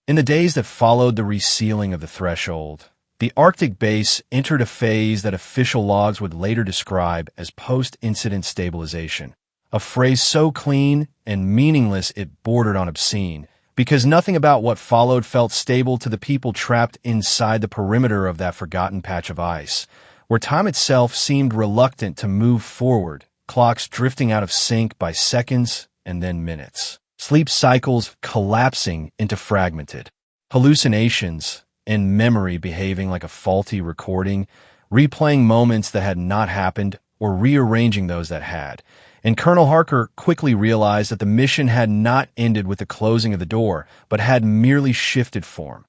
In the days that followed the resealing of the threshold, the Arctic base entered a phase that official logs would later describe as post-incident stabilization, a phrase so clean and meaningless it bordered on obscene, because nothing about what followed felt stable to the people trapped inside the perimeter of that forgotten patch of ice, where time itself seemed reluctant to move forward, clocks drifting out of sync by seconds and then minutes, sleep cycles collapsing into fragmented hallucinations, and memory behaving like a faulty recording, replaying moments that had not happened or rearranging those that had. And Colonel Harker quickly realized that the mission had not ended with the closing of the door, but had merely shifted form,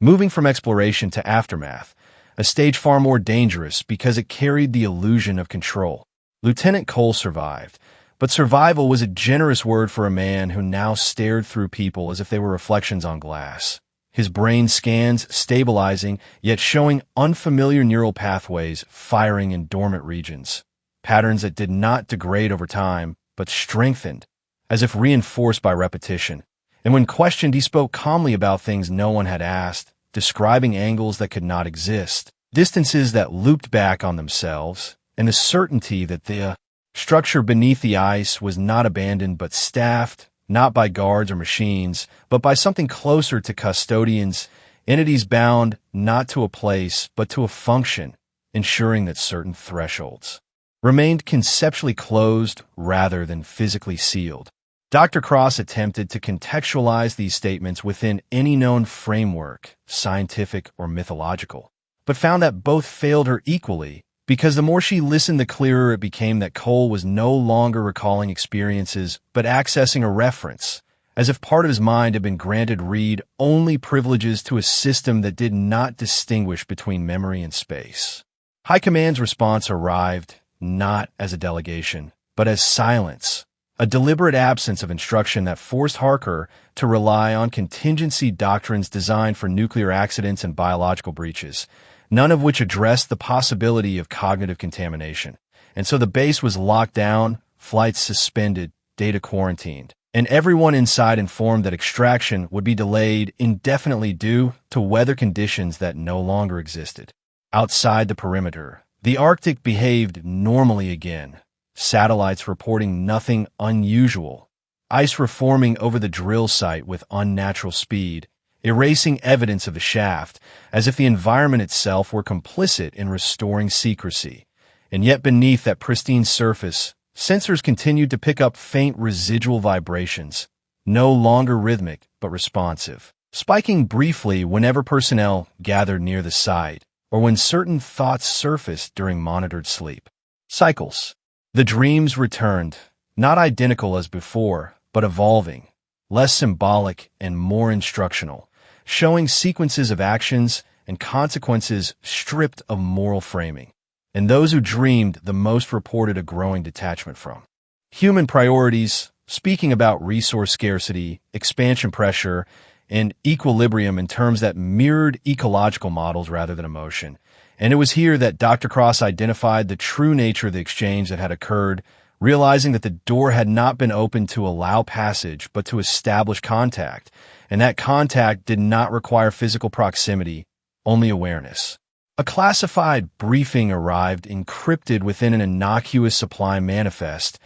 moving from exploration to aftermath, a stage far more dangerous because it carried the illusion of control. Lieutenant Cole survived, but survival was a generous word for a man who now stared through people as if they were reflections on glass. His brain scans stabilizing, yet showing unfamiliar neural pathways firing in dormant regions, patterns that did not degrade over time, but strengthened, as if reinforced by repetition. And when questioned, he spoke calmly about things no one had asked, describing angles that could not exist, distances that looped back on themselves, and the certainty that the structure beneath the ice was not abandoned but staffed, not by guards or machines, but by something closer to custodians, entities bound not to a place but to a function, ensuring that certain thresholds remained conceptually closed rather than physically sealed. Dr. Cross attempted to contextualize these statements within any known framework, scientific or mythological, but found that both failed her equally, because the more she listened, the clearer it became that Cole was no longer recalling experiences, but accessing a reference, as if part of his mind had been granted read-only privileges to a system that did not distinguish between memory and space. High Command's response arrived not as a delegation, but as silence, a deliberate absence of instruction that forced Harker to rely on contingency doctrines designed for nuclear accidents and biological breaches, none of which addressed the possibility of cognitive contamination. And so the base was locked down, flights suspended, data quarantined, and everyone inside informed that extraction would be delayed indefinitely due to weather conditions that no longer existed. Outside the perimeter, the Arctic behaved normally again, satellites reporting nothing unusual, ice reforming over the drill site with unnatural speed, erasing evidence of the shaft, as if the environment itself were complicit in restoring secrecy. And yet beneath that pristine surface, sensors continued to pick up faint residual vibrations, no longer rhythmic but responsive, spiking briefly whenever personnel gathered near the site, or when certain thoughts surfaced during monitored sleep cycles. The dreams returned, not identical as before, but evolving, less symbolic and more instructional, showing sequences of actions and consequences stripped of moral framing. And those who dreamed the most reported a growing detachment from human priorities, speaking about resource scarcity, expansion pressure, and equilibrium in terms that mirrored ecological models rather than emotion. And it was here that Dr. Cross identified the true nature of the exchange that had occurred, realizing that the door had not been opened to allow passage, but to establish contact, and that contact did not require physical proximity, only awareness. A classified briefing arrived encrypted within an innocuous supply manifest,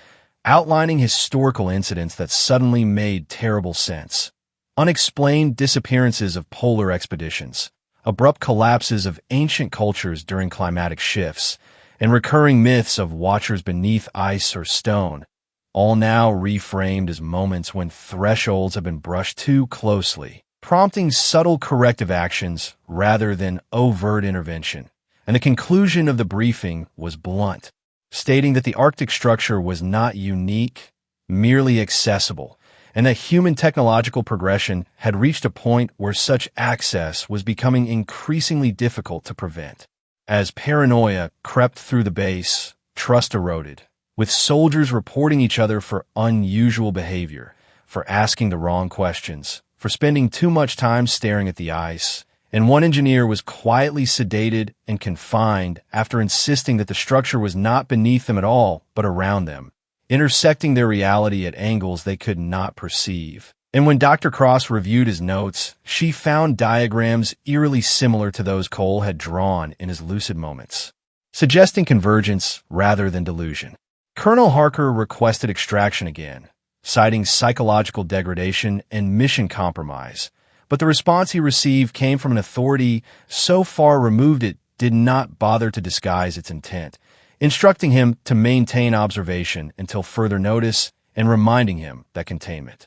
outlining historical incidents that suddenly made terrible sense. Unexplained disappearances of polar expeditions, abrupt collapses of ancient cultures during climatic shifts, and recurring myths of watchers beneath ice or stone, all now reframed as moments when thresholds have been brushed too closely, prompting subtle corrective actions rather than overt intervention. And the conclusion of the briefing was blunt, stating that the Arctic structure was not unique, merely accessible, and that human technological progression had reached a point where such access was becoming increasingly difficult to prevent. As paranoia crept through the base, trust eroded, with soldiers reporting each other for unusual behavior, for asking the wrong questions, for spending too much time staring at the ice, and one engineer was quietly sedated and confined after insisting that the structure was not beneath them at all, but around them, intersecting their reality at angles they could not perceive. And when Dr. Cross reviewed his notes, she found diagrams eerily similar to those Cole had drawn in his lucid moments, suggesting convergence rather than delusion. Colonel Harker requested extraction again, citing psychological degradation and mission compromise, but the response he received came from an authority so far removed it did not bother to disguise its intent, instructing him to maintain observation until further notice and reminding him that containment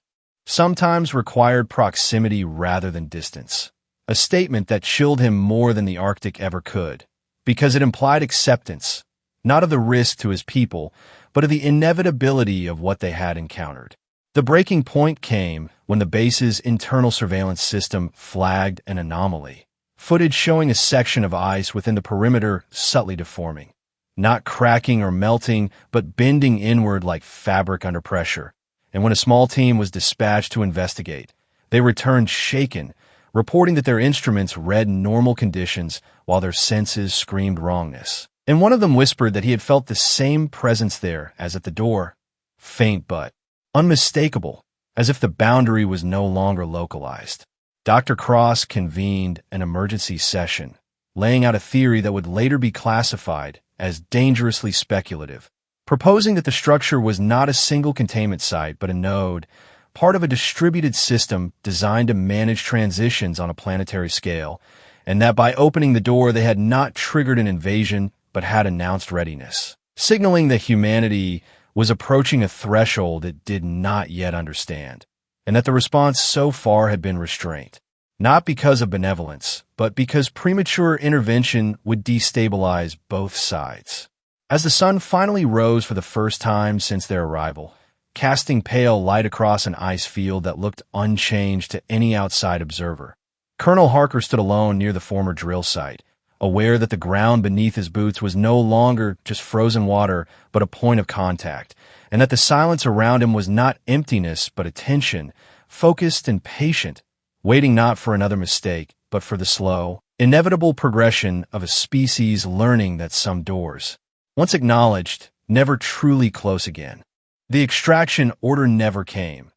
sometimes required proximity rather than distance, a statement that chilled him more than the Arctic ever could, because it implied acceptance, not of the risk to his people, but of the inevitability of what they had encountered. The breaking point came when the base's internal surveillance system flagged an anomaly, footage showing a section of ice within the perimeter subtly deforming, not cracking or melting, but bending inward like fabric under pressure. And when a small team was dispatched to investigate, they returned shaken, reporting that their instruments read normal conditions while their senses screamed wrongness. And one of them whispered that he had felt the same presence there as at the door, faint but unmistakable, as if the boundary was no longer localized. Dr. Cross convened an emergency session, laying out a theory that would later be classified as dangerously speculative, proposing that the structure was not a single containment site but a node, part of a distributed system designed to manage transitions on a planetary scale, and that by opening the door they had not triggered an invasion but had announced readiness, signaling that humanity was approaching a threshold it did not yet understand, and that the response so far had been restraint, not because of benevolence, but because premature intervention would destabilize both sides. As the sun finally rose for the first time since their arrival, casting pale light across an ice field that looked unchanged to any outside observer, Colonel Harker stood alone near the former drill site, aware that the ground beneath his boots was no longer just frozen water but a point of contact, and that the silence around him was not emptiness but attention, focused and patient, waiting not for another mistake, but for the slow, inevitable progression of a species learning that some doors, once acknowledged, never truly close again. The extraction order never came,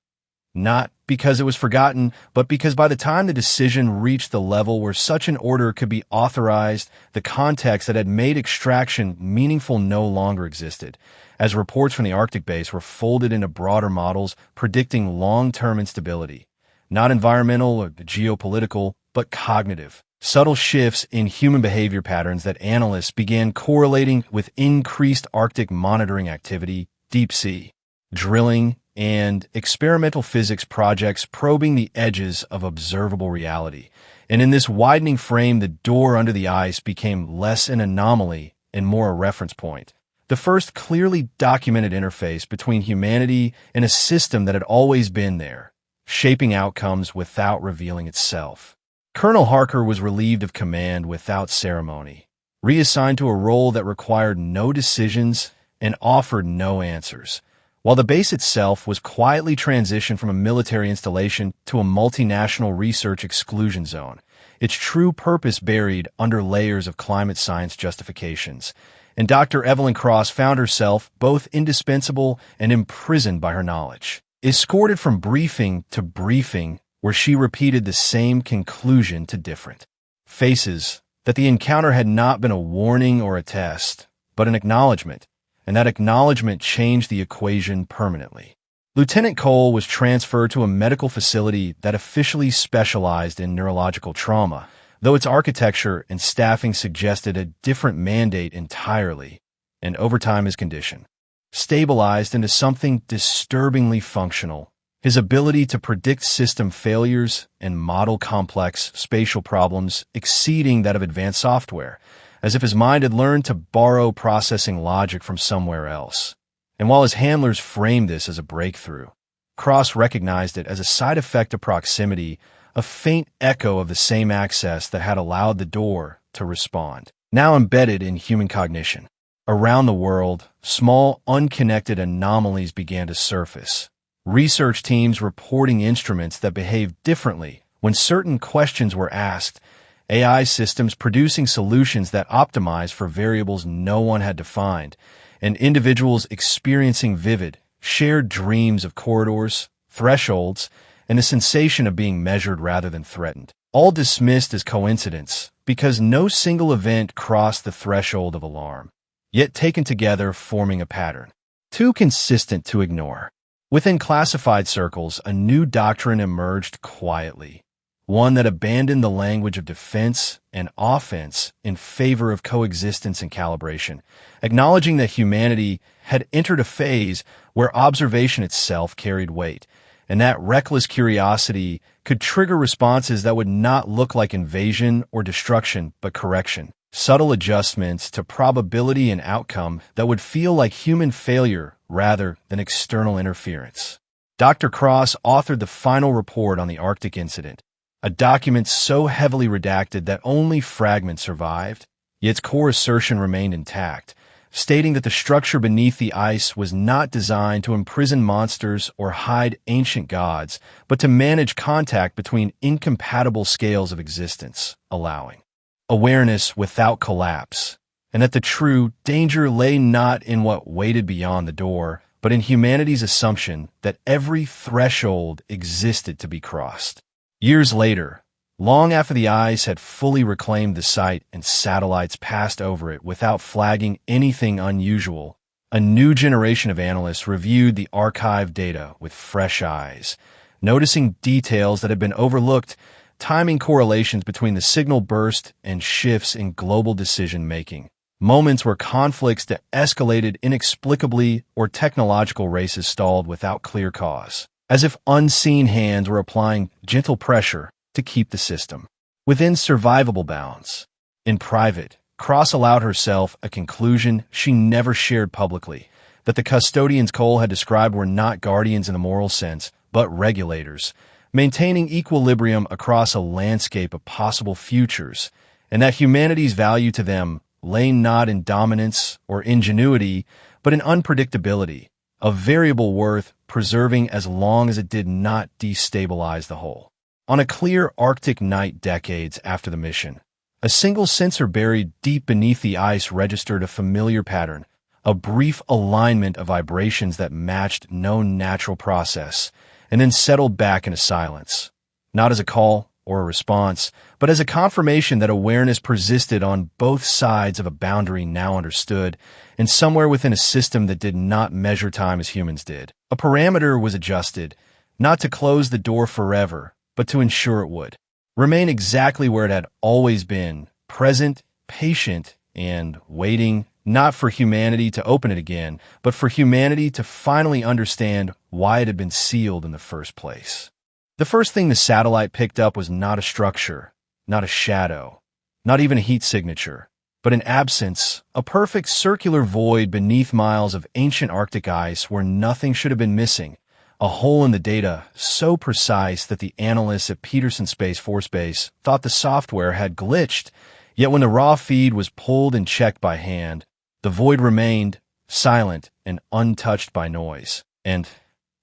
not because it was forgotten, but because by the time the decision reached the level where such an order could be authorized, the context that had made extraction meaningful no longer existed, as reports from the Arctic base were folded into broader models predicting long-term instability, not environmental or geopolitical, but cognitive. Subtle shifts in human behavior patterns that analysts began correlating with increased Arctic monitoring activity, deep-sea drilling, and experimental physics projects probing the edges of observable reality. And in this widening frame, the door under the ice became less an anomaly and more a reference point, the first clearly documented interface between humanity and a system that had always been there, shaping outcomes without revealing itself. Colonel Harker was relieved of command without ceremony, reassigned to a role that required no decisions and offered no answers, while the base itself was quietly transitioned from a military installation to a multinational research exclusion zone, its true purpose buried under layers of climate science justifications. And Dr. Evelyn Cross found herself both indispensable and imprisoned by her knowledge, escorted from briefing to briefing, where she repeated the same conclusion to different faces, that the encounter had not been a warning or a test, but an acknowledgement, and that acknowledgement changed the equation permanently. Lieutenant Cole was transferred to a medical facility that officially specialized in neurological trauma, though its architecture and staffing suggested a different mandate entirely, and over time his condition stabilized into something disturbingly functional, his ability to predict system failures and model complex spatial problems exceeding that of advanced software, as if his mind had learned to borrow processing logic from somewhere else. And while his handlers framed this as a breakthrough, Cross recognized it as a side effect of proximity, a faint echo of the same access that had allowed the door to respond, now embedded in human cognition. Around the world, small, unconnected anomalies began to surface, research teams reporting instruments that behaved differently when certain questions were asked, AI systems producing solutions that optimized for variables no one had defined, and individuals experiencing vivid, shared dreams of corridors, thresholds, and the sensation of being measured rather than threatened. All dismissed as coincidence because no single event crossed the threshold of alarm, yet taken together forming a pattern. Too consistent to ignore. Within classified circles, a new doctrine emerged quietly, one that abandoned the language of defense and offense in favor of coexistence and calibration, acknowledging that humanity had entered a phase where observation itself carried weight, and that reckless curiosity could trigger responses that would not look like invasion or destruction, but correction. Subtle adjustments to probability and outcome that would feel like human failure rather than external interference. Dr. Cross authored the final report on the Arctic incident, a document so heavily redacted that only fragments survived, yet its core assertion remained intact, stating that the structure beneath the ice was not designed to imprison monsters or hide ancient gods, but to manage contact between incompatible scales of existence, allowing awareness without collapse, and that the true danger lay not in what waited beyond the door, but in humanity's assumption that every threshold existed to be crossed. Years later, long after the ice had fully reclaimed the site and satellites passed over it without flagging anything unusual, a new generation of analysts reviewed the archived data with fresh eyes, noticing details that had been overlooked, timing correlations between the signal burst and shifts in global decision-making, moments where conflicts that escalated inexplicably or technological races stalled without clear cause, as if unseen hands were applying gentle pressure to keep the system within survivable bounds. In private, Cross allowed herself a conclusion she never shared publicly, that the custodians Cole had described were not guardians in the moral sense, but regulators, maintaining equilibrium across a landscape of possible futures, and that humanity's value to them lay not in dominance or ingenuity, but in unpredictability, of variable worth preserving as long as it did not destabilize the whole. On a clear Arctic night decades after the mission, a single sensor buried deep beneath the ice registered a familiar pattern, a brief alignment of vibrations that matched no natural process, and then settled back into silence, not as a call or a response, but as a confirmation that awareness persisted on both sides of a boundary now understood, and somewhere within a system that did not measure time as humans did. A parameter was adjusted, not to close the door forever, but to ensure it would remain exactly where it had always been, present, patient, and waiting, not for humanity to open it again, but for humanity to finally understand why it had been sealed in the first place. The first thing the satellite picked up was not a structure, not a shadow, not even a heat signature, but an absence, a perfect circular void beneath miles of ancient Arctic ice where nothing should have been missing, a hole in the data so precise that the analysts at Peterson Space Force Base thought the software had glitched, yet when the raw feed was pulled and checked by hand, the void remained silent and untouched by noise. And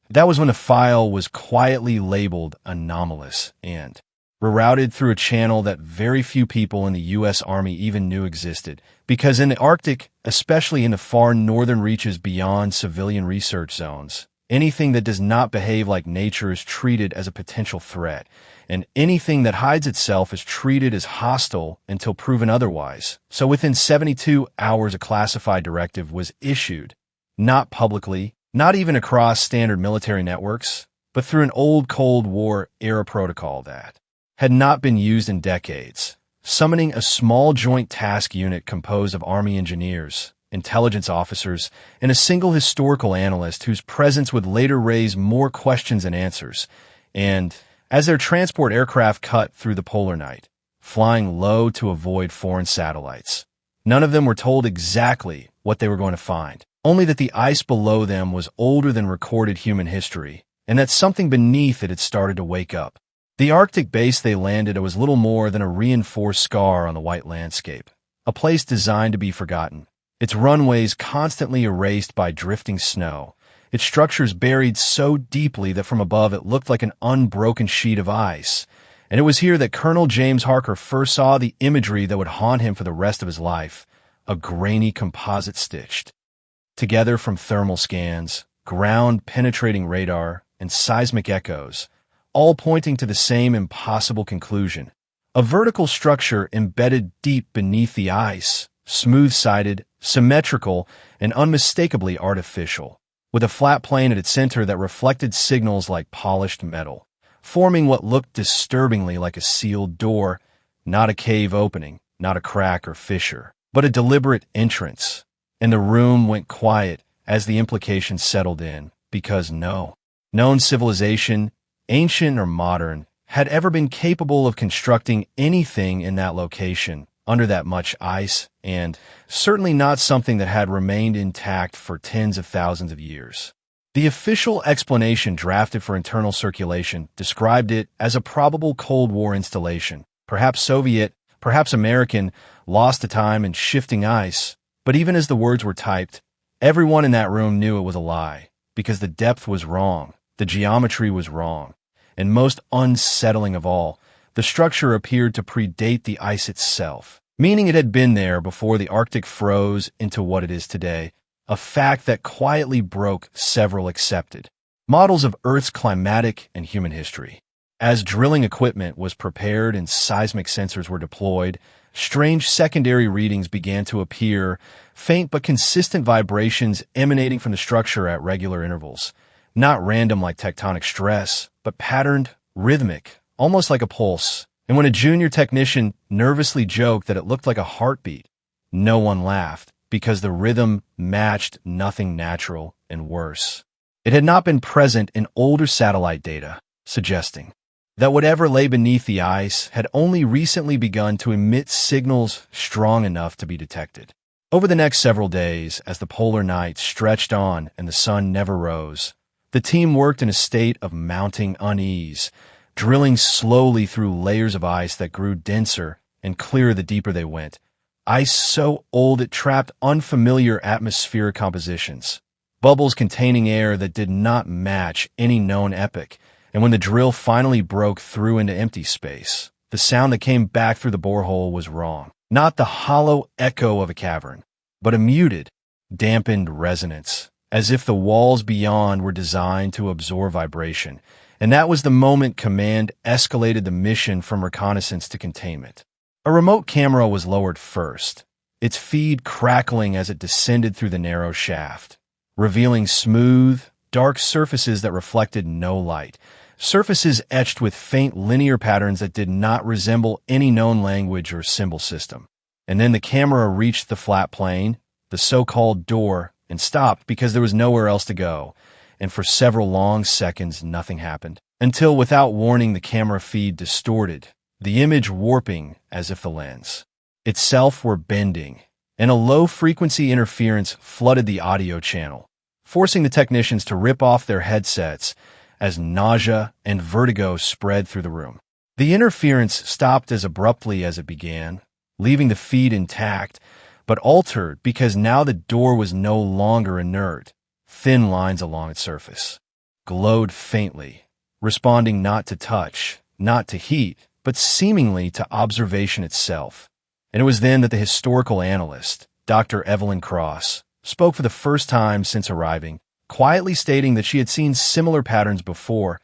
that was when the file was quietly labeled anomalous and rerouted through a channel that very few people in the U.S. Army even knew existed. Because in the Arctic, especially in the far northern reaches beyond civilian research zones, anything that does not behave like nature is treated as a potential threat, and anything that hides itself is treated as hostile until proven otherwise. So within 72 hours, a classified directive was issued, not publicly, not even across standard military networks, but through an old Cold War-era protocol that had not been used in decades, summoning a small joint task unit composed of Army engineers, intelligence officers, and a single historical analyst whose presence would later raise more questions than answers. And as their transport aircraft cut through the polar night, flying low to avoid foreign satellites, none of them were told exactly what they were going to find, only that the ice below them was older than recorded human history, and that something beneath it had started to wake up. The Arctic base they landed at was little more than a reinforced scar on the white landscape, a place designed to be forgotten, its runways constantly erased by drifting snow, its structures buried so deeply that from above it looked like an unbroken sheet of ice. And it was here that Colonel James Harker first saw the imagery that would haunt him for the rest of his life, a grainy composite stitched together from thermal scans, ground-penetrating radar, and seismic echoes, all pointing to the same impossible conclusion. A vertical structure embedded deep beneath the ice, smooth-sided, symmetrical, and unmistakably artificial, with a flat plane at its center that reflected signals like polished metal, forming what looked disturbingly like a sealed door, not a cave opening, not a crack or fissure, but a deliberate entrance. And the room went quiet as the implications settled in, because no known civilization, ancient or modern, had ever been capable of constructing anything in that location, under that much ice, and certainly not something that had remained intact for tens of thousands of years. The official explanation drafted for internal circulation described it as a probable Cold War installation, perhaps Soviet, perhaps American, lost to time and shifting ice. But even as the words were typed, everyone in that room knew it was a lie, because the depth was wrong, the geometry was wrong, and most unsettling of all, the structure appeared to predate the ice itself, meaning it had been there before the Arctic froze into what it is today, a fact that quietly broke several accepted models of Earth's climatic and human history. As drilling equipment was prepared and seismic sensors were deployed, strange secondary readings began to appear, faint but consistent vibrations emanating from the structure at regular intervals. Not random like tectonic stress, but patterned, rhythmic, almost like a pulse. And when a junior technician nervously joked that it looked like a heartbeat, no one laughed, because the rhythm matched nothing natural and worse. It had not been present in older satellite data, suggesting that whatever lay beneath the ice had only recently begun to emit signals strong enough to be detected. Over the next several days, as the polar night stretched on and the sun never rose, the team worked in a state of mounting unease, drilling slowly through layers of ice that grew denser and clearer the deeper they went. Ice so old it trapped unfamiliar atmospheric compositions, bubbles containing air that did not match any known epoch. And when the drill finally broke through into empty space, the sound that came back through the borehole was wrong. Not the hollow echo of a cavern, but a muted, dampened resonance, as if the walls beyond were designed to absorb vibration. And that was the moment command escalated the mission from reconnaissance to containment. A remote camera was lowered first, its feed crackling as it descended through the narrow shaft, revealing smooth, dark surfaces that reflected no light, surfaces etched with faint linear patterns that did not resemble any known language or symbol system. And then the camera reached the flat plane, the so-called door, and stopped because there was nowhere else to go. And for several long seconds, nothing happened. Until, without warning, the camera feed distorted, the image warping as if the lens itself were bending, and a low-frequency interference flooded the audio channel, forcing the technicians to rip off their headsets as nausea and vertigo spread through the room. The interference stopped as abruptly as it began, leaving the feed intact, but altered because now the door was no longer inert. Thin lines along its surface glowed faintly, responding not to touch, not to heat, but seemingly to observation itself. And it was then that the historical analyst, Dr. Evelyn Cross, spoke for the first time since arriving, quietly stating that she had seen similar patterns before,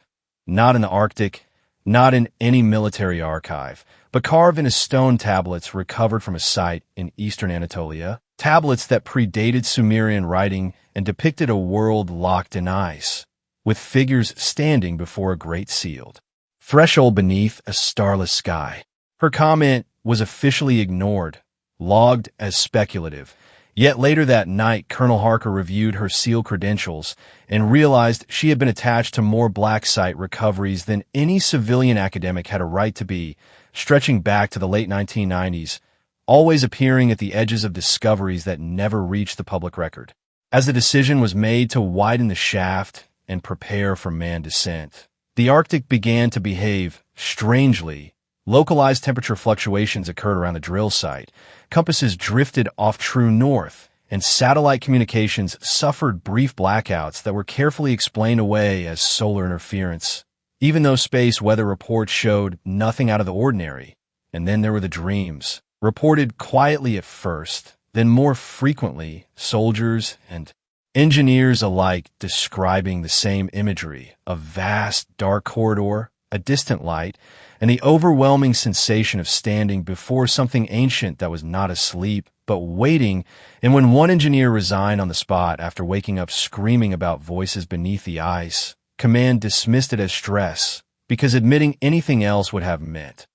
not in the Arctic, not in any military archive, but carved into stone tablets recovered from a site in eastern Anatolia, tablets that predated Sumerian writing and depicted a world locked in ice, with figures standing before a great sealed threshold beneath a starless sky. Her comment was officially ignored, logged as speculative. Yet later that night, Colonel Harker reviewed her SEAL credentials and realized she had been attached to more black site recoveries than any civilian academic had a right to be, stretching back to the late 1990s, always appearing at the edges of discoveries that never reached the public record. As the decision was made to widen the shaft and prepare for manned descent, the Arctic began to behave strangely. Localized temperature fluctuations occurred around the drill site, compasses drifted off true north, and satellite communications suffered brief blackouts that were carefully explained away as solar interference, even though space weather reports showed nothing out of the ordinary. And then there were the dreams, reported quietly at first, then more frequently, soldiers and engineers alike describing the same imagery, a vast, dark corridor, a distant light, and the overwhelming sensation of standing before something ancient that was not asleep, but waiting. And when one engineer resigned on the spot after waking up screaming about voices beneath the ice, command dismissed it as stress, because admitting anything else would have meant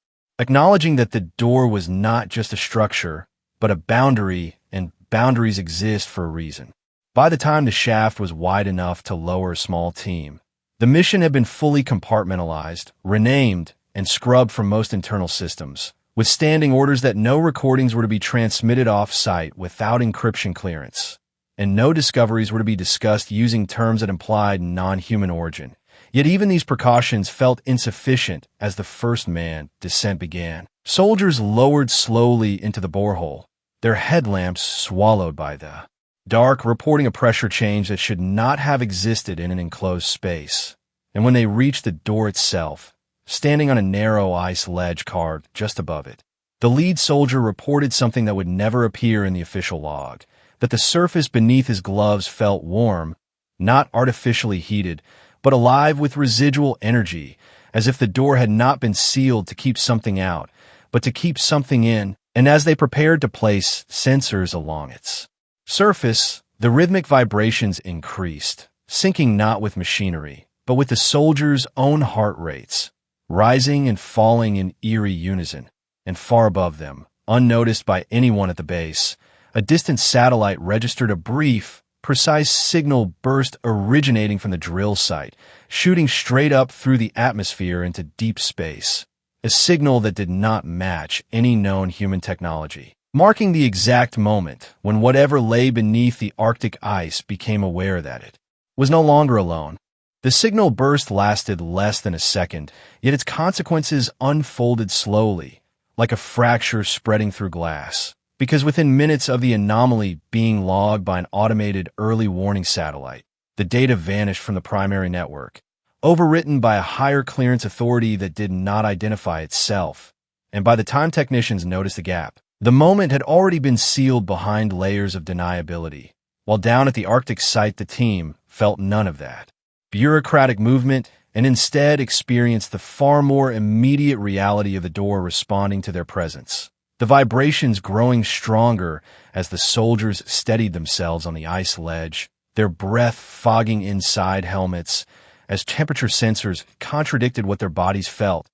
acknowledging that the door was not just a structure, but a boundary, and boundaries exist for a reason. By the time the shaft was wide enough to lower a small team, the mission had been fully compartmentalized, renamed, and scrubbed from most internal systems, with standing orders that no recordings were to be transmitted off-site without encryption clearance, and no discoveries were to be discussed using terms that implied non-human origin. Yet even these precautions felt insufficient as the first man descent began. Soldiers lowered slowly into the borehole, their headlamps swallowed by the dark, reporting a pressure change that should not have existed in an enclosed space. And when they reached the door itself, standing on a narrow ice ledge carved just above it, the lead soldier reported something that would never appear in the official log, that the surface beneath his gloves felt warm, not artificially heated, but alive with residual energy, as if the door had not been sealed to keep something out, but to keep something in. And as they prepared to place sensors along its surface, the rhythmic vibrations increased, syncing not with machinery, but with the soldiers' own heart rates, rising and falling in eerie unison. And far above them, unnoticed by anyone at the base, a distant satellite registered a brief, precise signal burst originating from the drill site, shooting straight up through the atmosphere into deep space. A signal that did not match any known human technology, marking the exact moment when whatever lay beneath the Arctic ice became aware that it was no longer alone. The signal burst lasted less than a second, yet its consequences unfolded slowly, like a fracture spreading through glass. Because within minutes of the anomaly being logged by an automated early warning satellite, the data vanished from the primary network, overwritten by a higher clearance authority that did not identify itself. And by the time technicians noticed the gap, the moment had already been sealed behind layers of deniability. While down at the Arctic site, the team felt none of that bureaucratic movement and instead experienced the far more immediate reality of the door responding to their presence. The vibrations growing stronger as the soldiers steadied themselves on the ice ledge, their breath fogging inside helmets as temperature sensors contradicted what their bodies felt,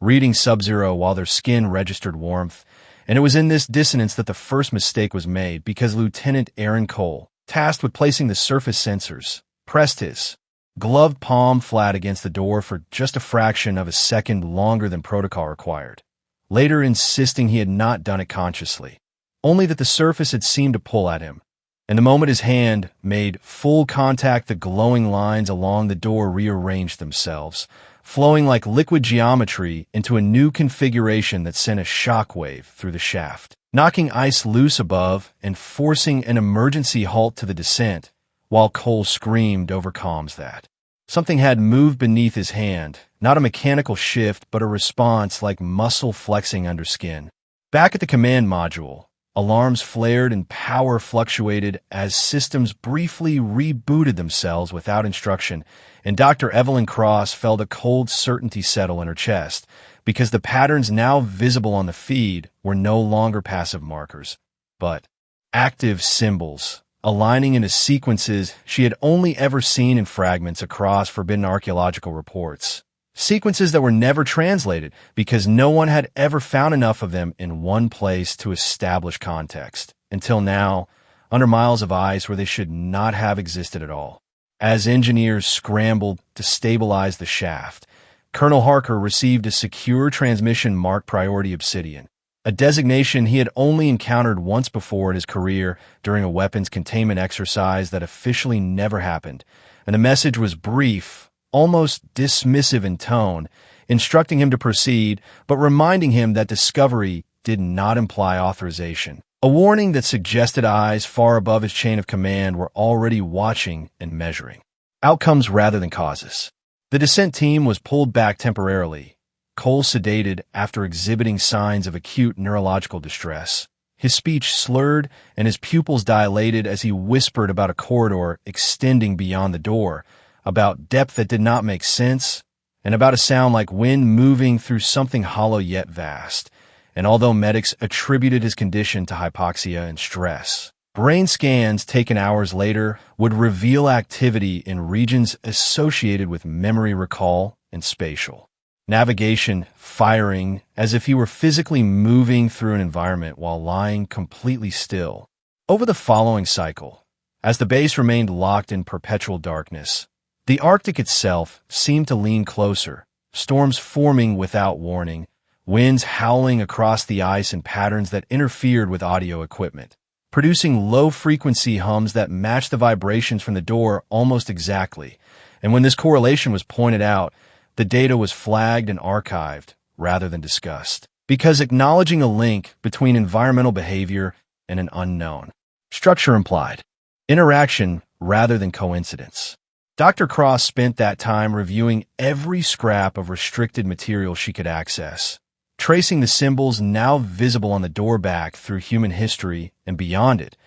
reading sub-zero while their skin registered warmth. And it was in this dissonance that the first mistake was made, because Lieutenant Aaron Cole, tasked with placing the surface sensors, pressed his gloved palm flat against the door for just a fraction of a second longer than protocol required, later insisting he had not done it consciously, only that the surface had seemed to pull at him. And the moment his hand made full contact, the glowing lines along the door rearranged themselves, flowing like liquid geometry into a new configuration that sent a shockwave through the shaft, knocking ice loose above and forcing an emergency halt to the descent, while Cole screamed over comms that something had moved beneath his hand, not a mechanical shift, but a response like muscle flexing under skin. Back at the command module, alarms flared and power fluctuated as systems briefly rebooted themselves without instruction, and Dr. Evelyn Cross felt a cold certainty settle in her chest, because the patterns now visible on the feed were no longer passive markers, but active symbols, aligning into sequences she had only ever seen in fragments across forbidden archaeological reports. Sequences that were never translated because no one had ever found enough of them in one place to establish context, until now, under miles of ice where they should not have existed at all. As engineers scrambled to stabilize the shaft, Colonel Harker received a secure transmission marked Priority Obsidian, a designation he had only encountered once before in his career during a weapons containment exercise that officially never happened, and the message was brief, almost dismissive in tone, instructing him to proceed, but reminding him that discovery did not imply authorization. A warning that suggested eyes far above his chain of command were already watching and measuring outcomes rather than causes. The descent team was pulled back temporarily, Cole sedated after exhibiting signs of acute neurological distress. His speech slurred and his pupils dilated as he whispered about a corridor extending beyond the door, about depth that did not make sense, and about a sound like wind moving through something hollow yet vast. And although medics attributed his condition to hypoxia and stress, brain scans taken hours later would reveal activity in regions associated with memory recall and spatial navigation firing, as if he were physically moving through an environment while lying completely still. Over the following cycle, as the base remained locked in perpetual darkness, the Arctic itself seemed to lean closer, storms forming without warning, winds howling across the ice in patterns that interfered with audio equipment, producing low-frequency hums that matched the vibrations from the door almost exactly. And when this correlation was pointed out, the data was flagged and archived rather than discussed, because acknowledging a link between environmental behavior and an unknown structure implied interaction rather than coincidence. Dr. Cross spent that time reviewing every scrap of restricted material she could access, tracing the symbols now visible on the door back through human history and beyond it,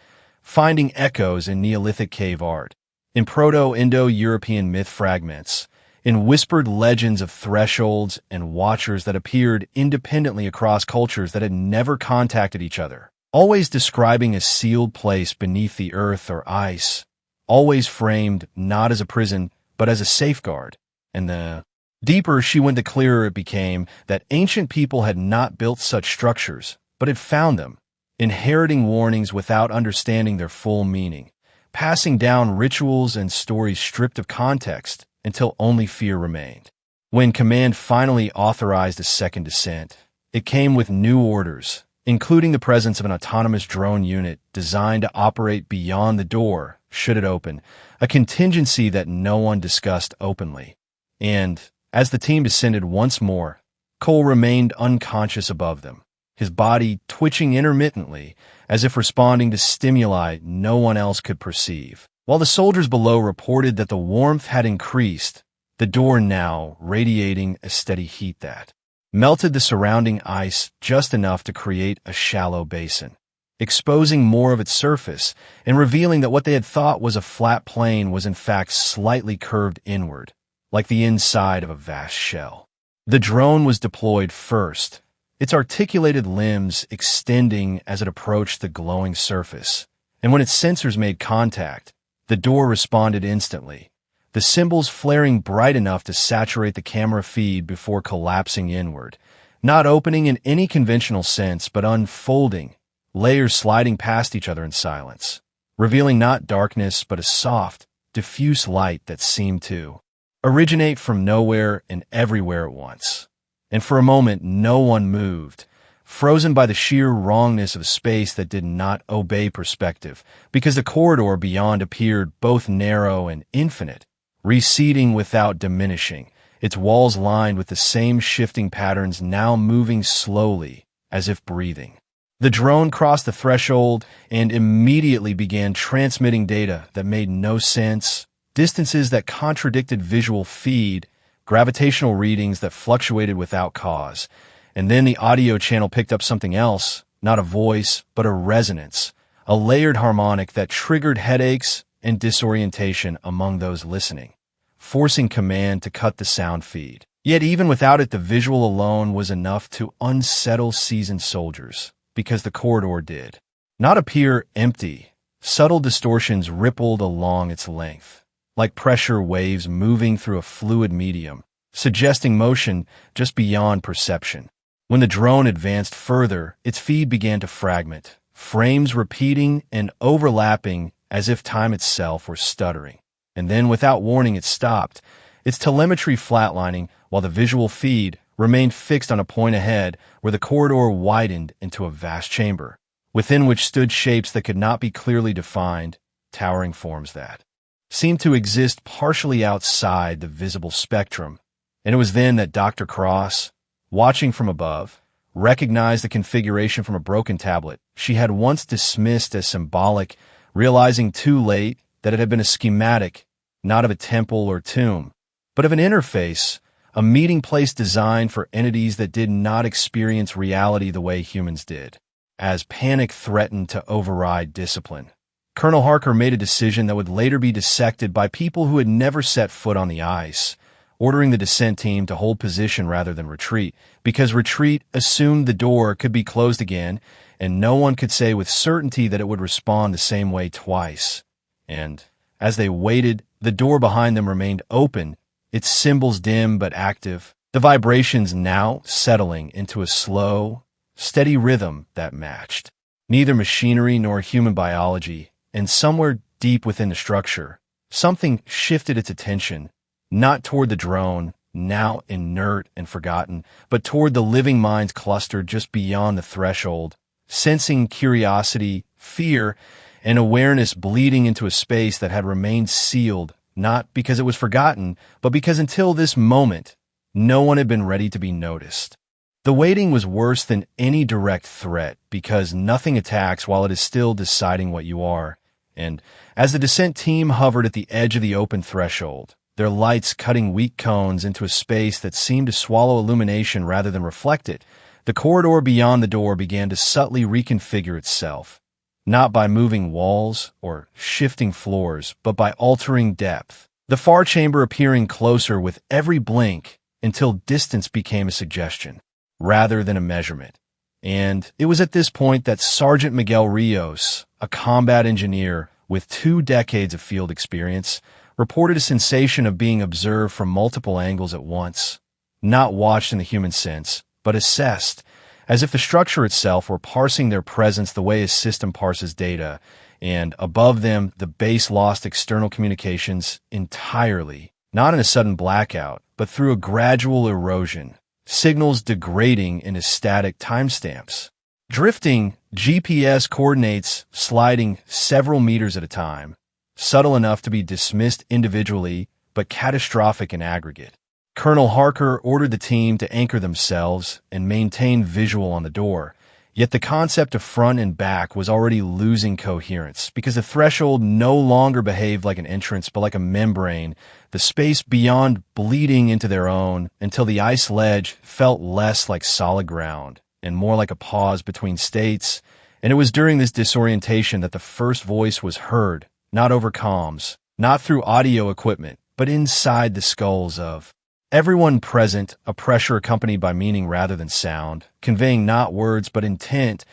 finding echoes in Neolithic cave art, in Proto-Indo-European myth fragments, in whispered legends of thresholds and watchers that appeared independently across cultures that had never contacted each other, always describing a sealed place beneath the earth or ice, always framed not as a prison but as a safeguard. And the deeper she went, the clearer it became that ancient people had not built such structures, but had found them, inheriting warnings without understanding their full meaning, passing down rituals and stories stripped of context until only fear remained. When command finally authorized a second descent, it came with new orders, including the presence of an autonomous drone unit designed to operate beyond the door should it open, a contingency that no one discussed openly. And as the team descended once more, Cole remained unconscious above them, his body twitching intermittently as if responding to stimuli no one else could perceive. While the soldiers below reported that the warmth had increased, the door now radiating a steady heat that melted the surrounding ice just enough to create a shallow basin, exposing more of its surface and revealing that what they had thought was a flat plane was in fact slightly curved inward, like the inside of a vast shell. The drone was deployed first, its articulated limbs extending as it approached the glowing surface, and when its sensors made contact, the door responded instantly, the symbols flaring bright enough to saturate the camera feed before collapsing inward, not opening in any conventional sense but unfolding, layers sliding past each other in silence, revealing not darkness but a soft, diffuse light that seemed to originate from nowhere and everywhere at once. And for a moment no one moved, frozen by the sheer wrongness of space that did not obey perspective, because the corridor beyond appeared both narrow and infinite, receding without diminishing, its walls lined with the same shifting patterns now moving slowly, as if breathing. The drone crossed the threshold and immediately began transmitting data that made no sense, distances that contradicted visual feed, gravitational readings that fluctuated without cause. And then the audio channel picked up something else, not a voice, but a resonance, a layered harmonic that triggered headaches and disorientation among those listening, forcing command to cut the sound feed. Yet even without it, the visual alone was enough to unsettle seasoned soldiers, because the corridor did not appear empty. Subtle distortions rippled along its length, like pressure waves moving through a fluid medium, suggesting motion just beyond perception. When the drone advanced further, its feed began to fragment, frames repeating and overlapping as if time itself were stuttering. And then, without warning, it stopped, its telemetry flatlining while the visual feed remained fixed on a point ahead where the corridor widened into a vast chamber, within which stood shapes that could not be clearly defined, towering forms that seemed to exist partially outside the visible spectrum. And it was then that Dr. Cross, watching from above, recognized the configuration from a broken tablet she had once dismissed as symbolic, realizing too late that it had been a schematic, not of a temple or tomb, but of an interface, a meeting place designed for entities that did not experience reality the way humans did. As panic threatened to override discipline, Colonel Harker made a decision that would later be dissected by people who had never set foot on the ice, ordering the descent team to hold position rather than retreat, because retreat assumed the door could be closed again, and no one could say with certainty that it would respond the same way twice. And as they waited, the door behind them remained open, its symbols dim but active, the vibrations now settling into a slow, steady rhythm that matched neither machinery nor human biology, and somewhere deep within the structure, something shifted its attention, not toward the drone, now inert and forgotten, but toward the living minds clustered just beyond the threshold, sensing curiosity, fear, and awareness bleeding into a space that had remained sealed, not because it was forgotten, but because until this moment, no one had been ready to be noticed. The waiting was worse than any direct threat because nothing attacks while it is still deciding what you are. And as the descent team hovered at the edge of the open threshold, their lights cutting weak cones into a space that seemed to swallow illumination rather than reflect it, the corridor beyond the door began to subtly reconfigure itself, not by moving walls or shifting floors, but by altering depth, the far chamber appearing closer with every blink until distance became a suggestion rather than a measurement. And it was at this point that Sergeant Miguel Rios, a combat engineer with 2 decades of field experience, reported a sensation of being observed from multiple angles at once, not watched in the human sense, but assessed, as if the structure itself were parsing their presence the way a system parses data, and above them the base lost external communications entirely, not in a sudden blackout, but through a gradual erosion, signals degrading into static timestamps. Drifting GPS coordinates sliding several meters at a time, subtle enough to be dismissed individually, but catastrophic in aggregate. Colonel Harker ordered the team to anchor themselves and maintain visual on the door, yet the concept of front and back was already losing coherence because the threshold no longer behaved like an entrance but like a membrane, the space beyond bleeding into their own until the ice ledge felt less like solid ground and more like a pause between states. And it was during this disorientation that the first voice was heard, not over comms, not through audio equipment, but inside the skulls of everyone present, a pressure accompanied by meaning rather than sound, conveying not words but intent,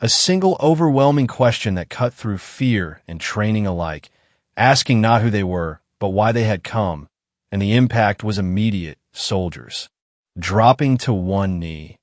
a single overwhelming question that cut through fear and training alike, asking not who they were, but why they had come, and the impact was immediate. Soldiers dropping to one knee,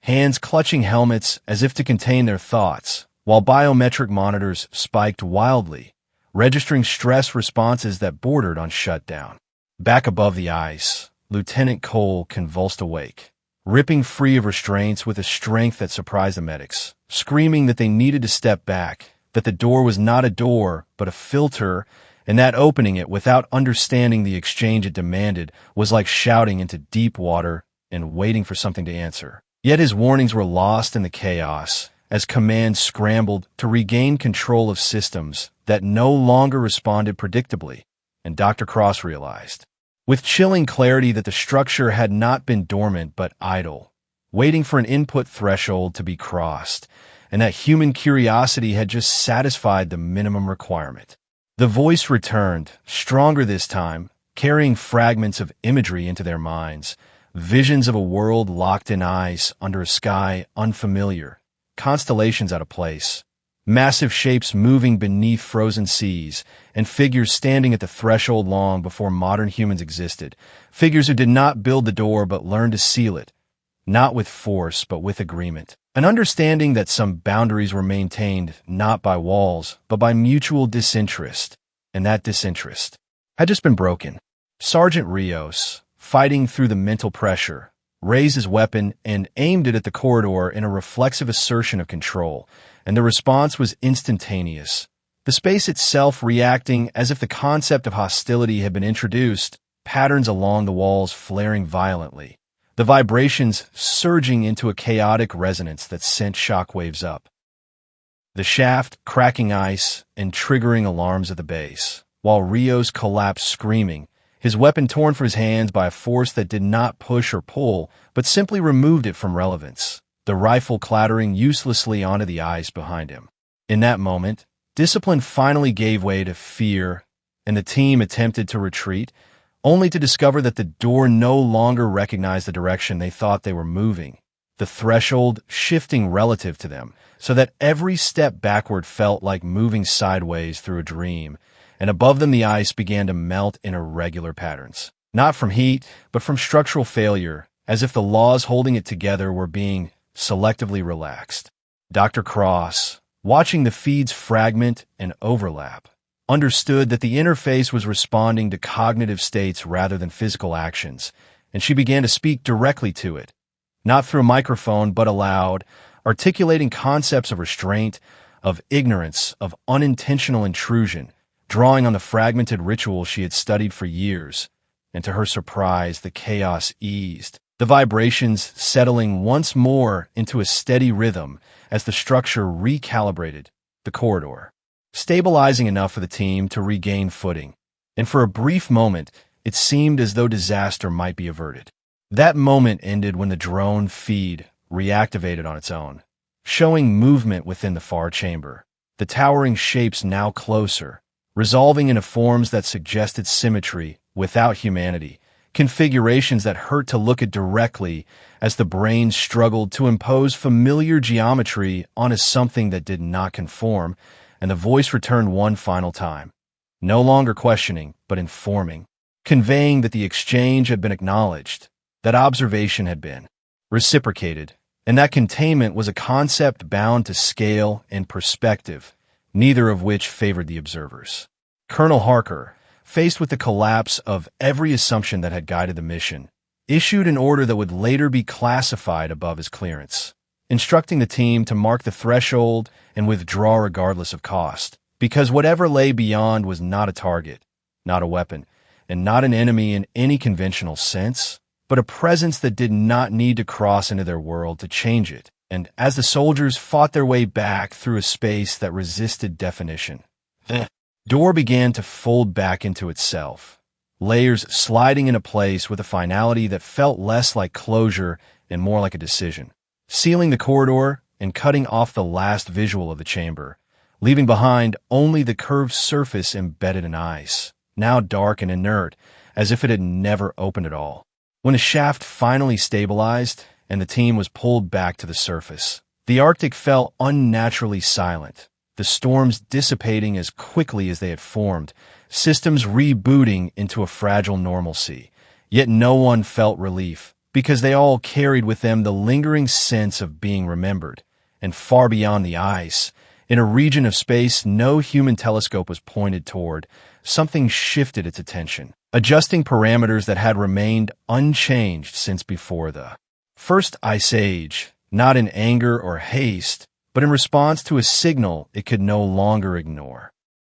hands clutching helmets as if to contain their thoughts, while biometric monitors spiked wildly, registering stress responses that bordered on shutdown. Back above the ice, Lieutenant Cole convulsed awake, ripping free of restraints with a strength that surprised the medics, screaming that they needed to step back, that the door was not a door, but a filter, and that opening it without understanding the exchange it demanded was like shouting into deep water and waiting for something to answer. Yet his warnings were lost in the chaos, as command scrambled to regain control of systems that no longer responded predictably, and Dr. Cross realized, with chilling clarity, that the structure had not been dormant but idle, waiting for an input threshold to be crossed, and that human curiosity had just satisfied the minimum requirement. The voice returned, stronger this time, carrying fragments of imagery into their minds, visions of a world locked in ice under a sky unfamiliar, constellations out of place, massive shapes moving beneath frozen seas, and figures standing at the threshold long before modern humans existed, figures who did not build the door but learned to seal it, not with force but with agreement, an understanding that some boundaries were maintained not by walls but by mutual disinterest, and that disinterest had just been broken. Sergeant Rios, fighting through the mental pressure, raised his weapon and aimed it at the corridor in a reflexive assertion of control, and the response was instantaneous. The space itself reacting as if the concept of hostility had been introduced, patterns along the walls flaring violently, the vibrations surging into a chaotic resonance that sent shockwaves up. The shaft cracking ice and triggering alarms at the base, while Rios collapsed screaming, his weapon torn from his hands by a force that did not push or pull, but simply removed it from relevance, the rifle clattering uselessly onto the ice behind him. In that moment, discipline finally gave way to fear, and the team attempted to retreat, only to discover that the door no longer recognized the direction they thought they were moving, the threshold shifting relative to them, so that every step backward felt like moving sideways through a dream, and above them the ice began to melt in irregular patterns. Not from heat, but from structural failure, as if the laws holding it together were being selectively relaxed. Dr. Cross, watching the feeds fragment and overlap, understood that the interface was responding to cognitive states rather than physical actions, and she began to speak directly to it, not through a microphone but aloud, articulating concepts of restraint, of ignorance, of unintentional intrusion, drawing on the fragmented rituals she had studied for years. And to her surprise, the chaos eased, the vibrations settling once more into a steady rhythm as the structure recalibrated the corridor, stabilizing enough for the team to regain footing. And for a brief moment, it seemed as though disaster might be averted. That moment ended when the drone feed reactivated on its own, showing movement within the far chamber, the towering shapes now closer, resolving into forms that suggested symmetry without humanity, configurations that hurt to look at directly as the brain struggled to impose familiar geometry onto something that did not conform, and the voice returned one final time, no longer questioning, but informing, conveying that the exchange had been acknowledged, that observation had been reciprocated, and that containment was a concept bound to scale and perspective, neither of which favored the observers. Colonel Harker, faced with the collapse of every assumption that had guided the mission, issued an order that would later be classified above his clearance, instructing the team to mark the threshold and withdraw regardless of cost, because whatever lay beyond was not a target, not a weapon, and not an enemy in any conventional sense, but a presence that did not need to cross into their world to change it. And as the soldiers fought their way back through a space that resisted definition, the door began to fold back into itself, layers sliding into place with a finality that felt less like closure and more like a decision, sealing the corridor and cutting off the last visual of the chamber, leaving behind only the curved surface embedded in ice, now dark and inert, as if it had never opened at all. When the shaft finally stabilized and the team was pulled back to the surface, the Arctic fell unnaturally silent, the storms dissipating as quickly as they had formed, systems rebooting into a fragile normalcy. Yet no one felt relief, because they all carried with them the lingering sense of being remembered. And far beyond the ice, in a region of space no human telescope was pointed toward, something shifted its attention, adjusting parameters that had remained unchanged since before the first ice age, not in anger or haste, but in response to a signal it could no longer ignore.